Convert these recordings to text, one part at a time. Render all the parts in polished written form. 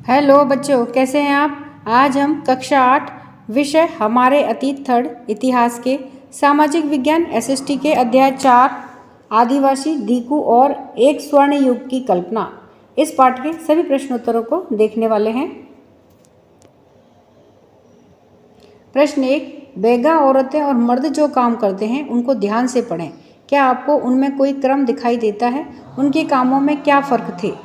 Hello बच्चों, कैसे हैं आप। आज हम कक्षा 8 विषय हमारे अतीत थर्ड इतिहास के सामाजिक विज्ञान एसएसटी के अध्याय 4 आदिवासी दीकू और एक स्वर्ण युग की कल्पना इस पाठ के सभी प्रश्नोत्तरों को देखने वाले हैं। प्रश्न 1, बैगा औरतें और मर्द जो काम करते हैं उनको ध्यान से पढ़ें। क्या आपको उनमें कोई क्रम दिखाई देता है? उनके कामों में क्या फ़र्क थे?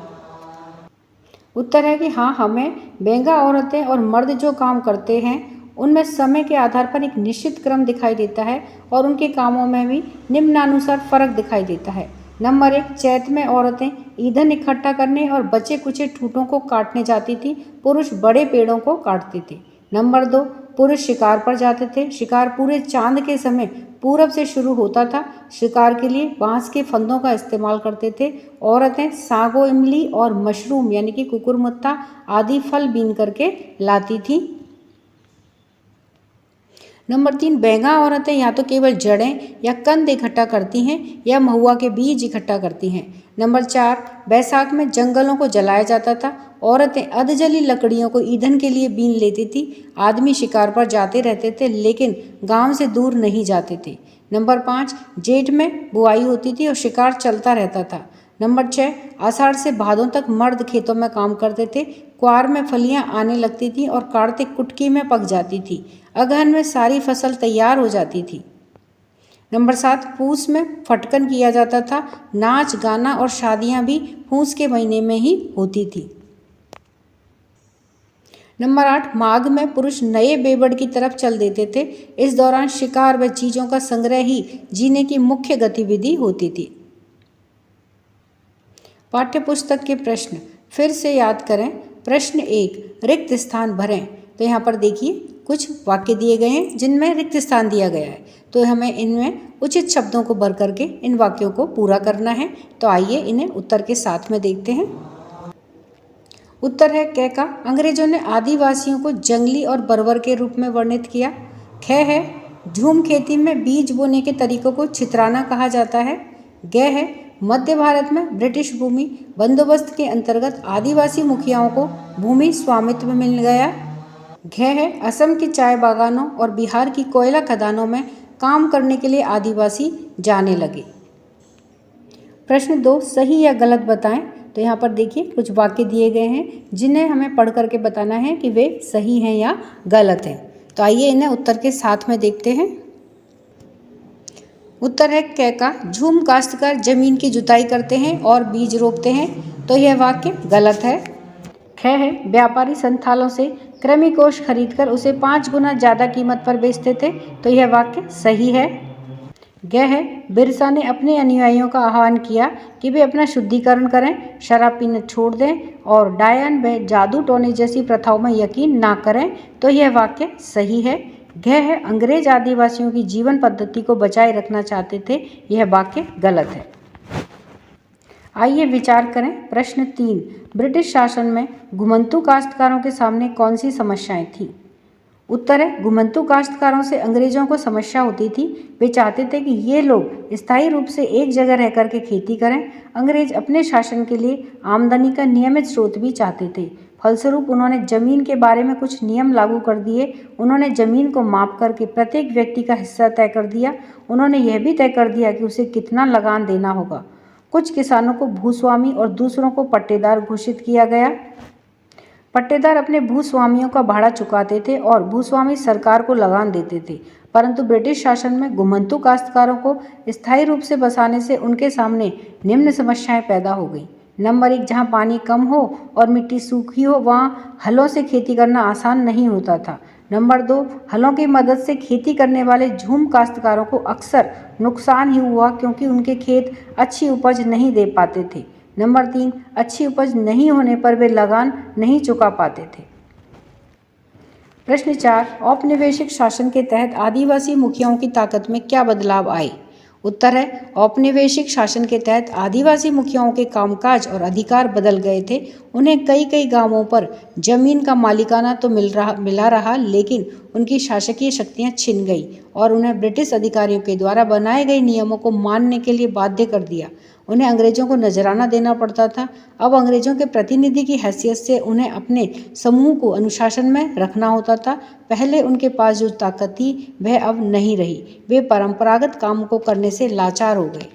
उत्तर है कि हाँ, हमें बैंगा औरतें और मर्द जो काम करते हैं उनमें समय के आधार पर एक निश्चित क्रम दिखाई देता है और उनके कामों में भी निम्नानुसार फर्क दिखाई देता है। नंबर 1, चैत में औरतें ईंधन इकट्ठा करने और बचे कुचे ठूठों को काटने जाती थी, पुरुष बड़े पेड़ों को काटते थे। नंबर 2, पुरुष शिकार पर जाते थे। शिकार पूरे चांद के समय पूरब से शुरू होता था। शिकार के लिए बांस के फंदों का इस्तेमाल करते थे। औरतें सागो, इमली और मशरूम यानी कि कुकुरमुत्ता आदि फल बीन करके लाती थी। नंबर 3, बैंगा औरतें या तो केवल जड़ें या कंद इकट्ठा करती हैं या महुआ के बीज इकट्ठा करती हैं। नंबर 4, बैसाख में जंगलों को जलाया जाता था। औरतें अधजली लकड़ियों को ईंधन के लिए बीन लेती थी। आदमी शिकार पर जाते रहते थे लेकिन गांव से दूर नहीं जाते थे। नंबर 5, जेठ में बुआई होती थी और शिकार चलता रहता था। नंबर 6, आषाढ़ से भादों तक मर्द खेतों में काम करते थे। क्वार में फलियां आने लगती थी और कार्तिक कुटकी में पक जाती थी। अगहन में सारी फसल तैयार हो जाती थी। नंबर 7, पूस में फटकन किया जाता था। नाच गाना और शादियां भी पूस के महीने में ही होती थी। नंबर 8, माघ में पुरुष नए बेबड़ की तरफ चल देते थे। इस दौरान शिकार व चीज़ों का संग्रह ही जीने की मुख्य गतिविधि होती थी। पाठ्य पुस्तक के प्रश्न फिर से याद करें। प्रश्न 1, रिक्त स्थान भरें। तो यहाँ पर देखिए कुछ वाक्य दिए गए हैं जिनमें रिक्त स्थान दिया गया है, तो हमें इनमें उचित शब्दों को भर करके इन वाक्यों को पूरा करना है। तो आइए इन्हें उत्तर के साथ में देखते हैं। उत्तर है क का, अंग्रेजों ने आदिवासियों को जंगली और बर्बर के रूप में वर्णित किया। ख है, झूम खेती में बीज बोने के तरीकों को छितराना कहा जाता है। ग है, मध्य भारत में ब्रिटिश भूमि बंदोबस्त के अंतर्गत आदिवासी मुखियाओं को भूमि स्वामित्व मिल गया। घ है, असम के चाय बागानों और बिहार की कोयला खदानों में काम करने के लिए आदिवासी जाने लगे। प्रश्न 2, सही या गलत बताएं। तो यहाँ पर देखिए कुछ वाक्य दिए गए हैं जिन्हें हमें पढ़ करके बताना है कि वे सही हैं या गलत हैं। तो आइए इन्हें उत्तर के साथ में देखते हैं। उत्तर है क का, झूम काश्तकार जमीन की जुताई करते हैं और बीज रोपते हैं। तो यह वाक्य गलत है। ख है, व्यापारी संथालों से कृमि कोष खरीदकर उसे 5 गुना ज़्यादा कीमत पर बेचते थे। तो यह वाक्य सही है। ग है, बिरसा ने अपने अनुयायियों का आह्वान किया कि वे अपना शुद्धिकरण करें, शराब पीना छोड़ दें और डायन व जादू टोने जैसी प्रथाओं में यकीन ना करें। तो यह वाक्य सही है। घ है, अंग्रेज आदिवासियों की जीवन पद्धति को बचाए रखना चाहते थे। यह वाक्य गलत है। आइए विचार करें। प्रश्न 3, ब्रिटिश शासन में घुमंतू काश्तकारों के सामने कौन सी समस्याएं थीं? उत्तर है, घुमंतू काश्तकारों से अंग्रेजों को समस्या होती थी। वे चाहते थे कि ये लोग स्थायी रूप से एक जगह रह कर के खेती करें। अंग्रेज अपने शासन के लिए आमदनी का नियमित स्रोत भी चाहते थे। फलस्वरूप उन्होंने जमीन के बारे में कुछ नियम लागू कर दिए। उन्होंने जमीन को माप करके प्रत्येक व्यक्ति का हिस्सा तय कर दिया। उन्होंने यह भी तय कर दिया कि उसे कितना लगान देना होगा। कुछ किसानों को भूस्वामी और दूसरों को पट्टेदार घोषित किया गया। पट्टेदार अपने भूस्वामियों का भाड़ा चुकाते थे और भूस्वामी सरकार को लगान देते थे। परंतु ब्रिटिश शासन में घुमंतू काश्तकारों को स्थायी रूप से बसाने से उनके सामने निम्न समस्याएं पैदा हो गई। नंबर 1, जहां पानी कम हो और मिट्टी सूखी हो वहां हलों से खेती करना आसान नहीं होता था। नंबर 2, हलों की मदद से खेती करने वाले झूम काश्तकारों को अक्सर नुकसान ही हुआ क्योंकि उनके खेत अच्छी उपज नहीं दे पाते थे। नंबर 3, अच्छी उपज नहीं होने पर वे लगान नहीं चुका पाते थे। प्रश्न 4, औपनिवेशिक शासन के तहत आदिवासी मुखियाओं की ताकत में क्या बदलाव आए? उत्तर है, औपनिवेशिक शासन के तहत आदिवासी मुखियाओं के कामकाज और अधिकार बदल गए थे। उन्हें कई कई गांवों पर जमीन का मालिकाना तो मिला रहा लेकिन उनकी शासकीय शक्तियां छिन गई और उन्हें ब्रिटिश अधिकारियों के द्वारा बनाए गए नियमों को मानने के लिए बाध्य कर दिया। उन्हें अंग्रेजों को नजराना देना पड़ता था। अब अंग्रेजों के प्रतिनिधि की हैसियत से उन्हें अपने समूह को अनुशासन में रखना होता था। पहले उनके पास जो ताकत थी वह अब नहीं रही। वे परंपरागत काम को करने से लाचार हो गए।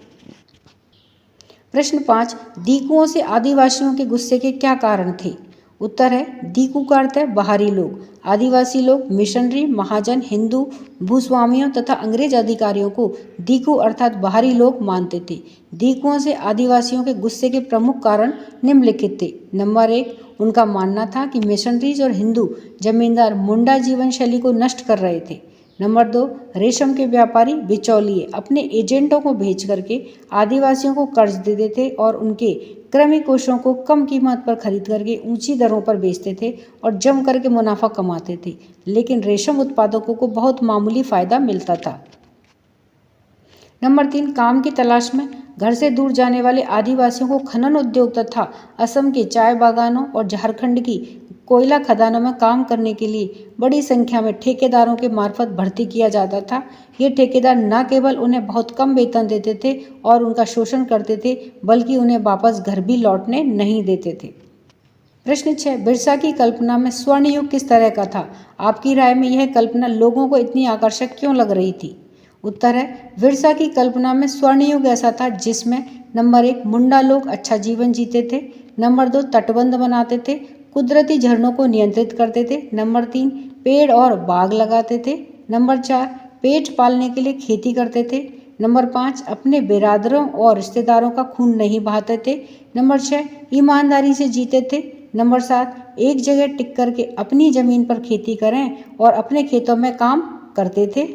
प्रश्न 5, दीकुओं से आदिवासियों के गुस्से के क्या कारण थे? उत्तर है दीकू का अर्थ है बाहरी लोग। आदिवासी लोग मिशनरी, महाजन, हिंदू भूस्वामियों तथा अंग्रेज अधिकारियों को दीकू अर्थात बाहरी लोग मानते थे। दीकुओं से आदिवासियों के गुस्से के प्रमुख कारण निम्नलिखित थे। नंबर 1, उनका मानना था कि मिशनरीज और हिंदू जमींदार मुंडा जीवन शैली को नष्ट कर रहे थे। नंबर 2, रेशम के व्यापारी बिचौलिए अपने एजेंटों को भेज करके आदिवासियों को कर्ज दे देते और उनके कृमि कोशों को कम कीमत पर खरीद करके ऊंची दरों पर बेचते थे और जम करके मुनाफा कमाते थे, लेकिन रेशम उत्पादकों को बहुत मामूली फायदा मिलता था। नंबर 3, काम की तलाश में घर से दूर जाने वाले आदिवासियों को खनन उद्योग तथा असम के चाय बागानों और झारखंड की कोयला खदानों में काम करने के लिए बड़ी संख्या में ठेकेदारों के मार्फत भर्ती किया जाता था। ये ठेकेदार न केवल उन्हें बहुत कम वेतन देते थे और उनका शोषण करते थे, बल्कि उन्हें वापस घर भी लौटने नहीं देते थे। प्रश्न 6, बिरसा की कल्पना में स्वर्ण युग किस तरह का था? आपकी राय में यह कल्पना लोगों को इतनी आकर्षक क्यों लग रही थी? उत्तर है बिरसा की कल्पना में स्वर्ण युग ऐसा था जिसमें नंबर 1, मुंडा लोग अच्छा जीवन जीते थे। नंबर 2, तटबंध बनाते थे, कुदरती झरनों को नियंत्रित करते थे। नंबर 3, पेड़ और बाग लगाते थे। नंबर 4, पेट पालने के लिए खेती करते थे। नंबर 5, अपने बिरादरों और रिश्तेदारों का खून नहीं बहाते थे। नंबर 6, ईमानदारी से जीते थे। नंबर 7, एक जगह टिक करके अपनी जमीन पर खेती करें और अपने खेतों में काम करते थे।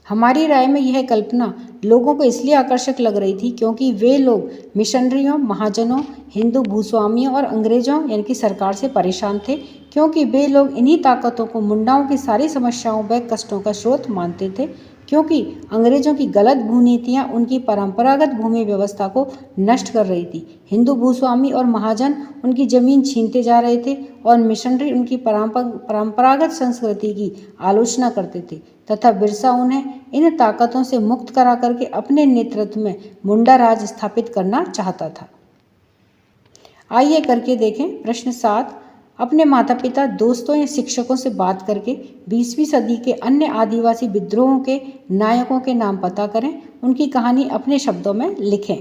हमारी राय में यह कल्पना लोगों को इसलिए आकर्षक लग रही थी क्योंकि वे लोग मिशनरियों, महाजनों, हिंदू भूस्वामियों और अंग्रेजों यानी कि सरकार से परेशान थे, क्योंकि वे लोग इन्हीं ताकतों को मुंडाओं की सारी समस्याओं व कष्टों का स्रोत मानते थे, क्योंकि अंग्रेजों की गलत भूनीतियाँ उनकी परंपरागत भूमि व्यवस्था को नष्ट कर रही थी। हिंदू भूस्वामी और महाजन उनकी जमीन छीनते जा रहे थे और मिशनरी उनकी परंपरागत संस्कृति की आलोचना करते थे तथा बिरसा उन्हें इन ताकतों से मुक्त करा करके अपने नेतृत्व में मुंडा राज स्थापित करना चाहता था। आइए करके देखें। प्रश्न 7, अपने माता पिता, दोस्तों या शिक्षकों से बात करके 20वीं सदी के अन्य आदिवासी विद्रोहों के नायकों के नाम पता करें। उनकी कहानी अपने शब्दों में लिखें।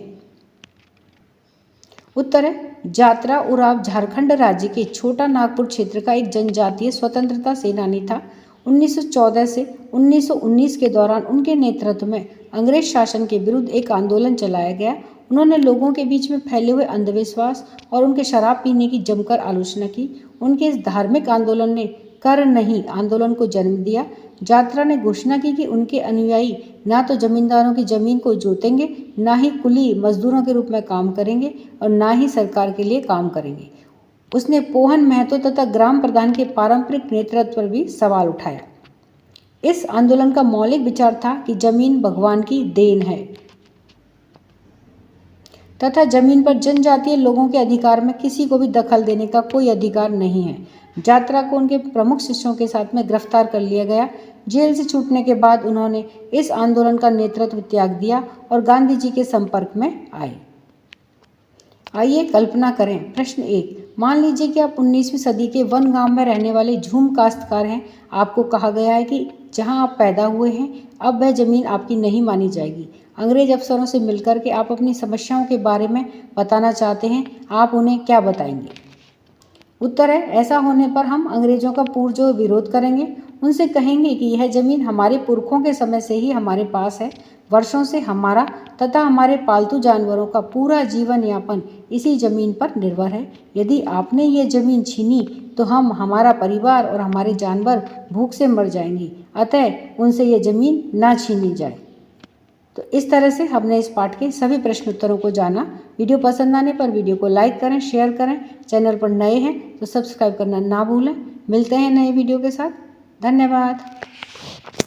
उत्तर है जात्रा उराव झारखंड राज्य के छोटा नागपुर क्षेत्र का एक जनजातीय स्वतंत्रता सेनानी था। 1914 से 1919 के दौरान उनके नेतृत्व में अंग्रेज शासन के विरुद्ध एक आंदोलन चलाया गया। उन्होंने लोगों के बीच में फैले हुए अंधविश्वास और उनके शराब पीने की जमकर आलोचना की। उनके इस धार्मिक आंदोलन ने कर नहीं आंदोलन को जन्म दिया। जात्रा ने घोषणा की कि उनके अनुयायी ना तो जमींदारों की जमीन को जोतेंगे, ना ही कुली मजदूरों के रूप में काम करेंगे और ना ही सरकार के लिए काम करेंगे। उसने पोहन महतो तथा ग्राम प्रधान के पारंपरिक नेतृत्व पर भी सवाल उठाया। इस आंदोलन का मौलिक विचार था कि जमीन भगवान की देन है तथा जमीन पर जनजातीय लोगों के अधिकार में किसी को भी दखल देने का कोई अधिकार नहीं है। जात्रा को उनके प्रमुख शिष्यों के साथ में गिरफ्तार कर लिया गया। जेल से छूटने के बाद उन्होंने इस आंदोलन का नेतृत्व त्याग दिया और गांधी जी के संपर्क में आए। आइए कल्पना करें। प्रश्न 1, मान लीजिए कि आप 19वीं सदी के वन गांव में रहने वाले झूम काश्तकार हैं। आपको कहा गया है कि जहां आप पैदा हुए हैं अब वह जमीन आपकी नहीं मानी जाएगी। अंग्रेज अफसरों से मिलकर के आप अपनी समस्याओं के बारे में बताना चाहते हैं। आप उन्हें क्या बताएंगे? उत्तर है ऐसा होने पर हम अंग्रेजों का पुरजोर विरोध करेंगे। उनसे कहेंगे कि यह जमीन हमारे पुरखों के समय से ही हमारे पास है। वर्षों से हमारा तथा हमारे पालतू जानवरों का पूरा जीवन यापन इसी जमीन पर निर्भर है। यदि आपने ये जमीन छीनी तो हम, हमारा परिवार और हमारे जानवर भूख से मर जाएंगे। अतः उनसे ये जमीन ना छीनी जाए। तो इस तरह से हमने इस पाठ के सभी प्रश्न उत्तरों को जाना। वीडियो पसंद आने पर वीडियो को लाइक करें, शेयर करें। चैनल पर नए हैं तो सब्सक्राइब करना ना भूलें। मिलते हैं नए वीडियो के साथ। धन्यवाद।